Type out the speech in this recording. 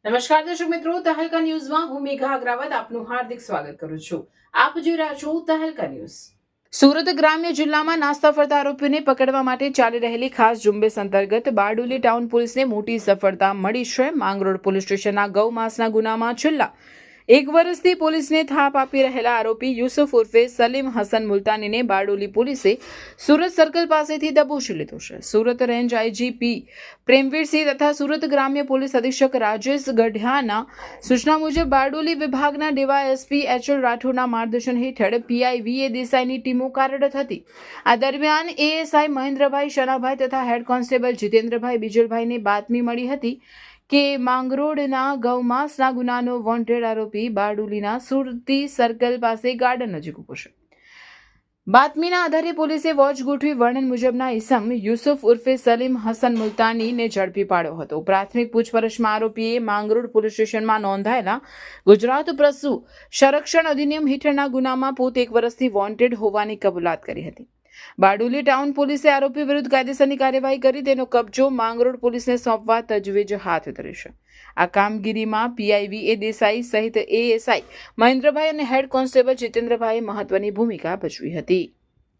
નમસ્કાર દર્શક મિત્રો, તહેલકા ન્યૂઝમાં હું મેઘા અગ્રવાલ આપનું હાર્દિક સ્વાગત કરું છું. આપ જોઈ રહ્યા છો તહેલકા ન્યૂઝ. સુરત ગ્રામ્ય જિલ્લામાં નાસ્તા ફરતા આરોપીઓને પકડવા માટે ચાલી રહેલી ખાસ ઝુંબેશ અંતર્ગત બારડોલી ટાઉન પોલીસને મોટી સફળતા મળી છે. માંગરોળ પોલીસ સ્ટેશનના ગૌમાંસના ગુનામાં છેલ્લા 1 વર્ષથી પોલીસને થાપ આપી રહેલા આરોપી યુસુફ ઉર્ફે સલીમ હસન મુલતાનીને બારડોલી પોલીસે સુરત સર્કલ પાસેથી દબોચી લીધો છે. સુરત રેન્જ આઈજીપી પ્રેમવીરસિંહ તથા સુરત ગ્રામ્ય પોલીસ અધિક્ષક રાજેશ ગઢિયાના સૂચના મુજબ બારડોલી વિભાગના ડીવાયએસપી એચએલ રાઠોડના માર્ગદર્શન હેઠળ પીઆઈ વીએ દેસાઈની ટીમો કાર્યરત હતી. આ દરમિયાન એએસઆઈ મહેન્દ્રભાઈ શનાભાઈ તથા હેડ કોન્સ્ટેબલ જીતેન્દ્રભાઈ બીજલભાઈને બાતમી મળી હતી કે માંગરોળના ગૌમાંસના ગુનાનો વોન્ટેડ આરોપી બારડોલીના સુરતી સર્કલ પાસે ગાર્ડન નજીક ઉભો છે. બાતમીના આધારે પોલીસે વોચ ગોઠવી વર્ણન મુજબના ઈસમ યુસુફ ઉર્ફે સલીમ હસન મુલતાનીને ઝડપી પાડ્યો હતો. પ્રાથમિક પૂછપરછમાં આરોપીએ માંગરોળ પોલીસ સ્ટેશનમાં નોંધાયેલા ગુજરાત પશુ સંરક્ષણ અધિનિયમ હેઠળના ગુનામાં પોતે 1 વર્ષથી વોન્ટેડ હોવાની કબૂલાત કરી હતી. બારડોલી ટાઉન પોલીસે આરોપી વિરુદ્ધ કાયદેસરની કાર્યવાહી કરી તેનો કબજો માંગરોળ પોલીસને સોંપવા તજવીજ હાથ ધરી છે. આ કામગીરીમાં પીઆઈવીએ દેસાઈ સહિત એએસઆઈ મહેન્દ્રભાઈ અને હેડ કોન્સ્ટેબલ જીતેન્દ્રભાઈએ મહત્વની ભૂમિકા ભજવી હતી.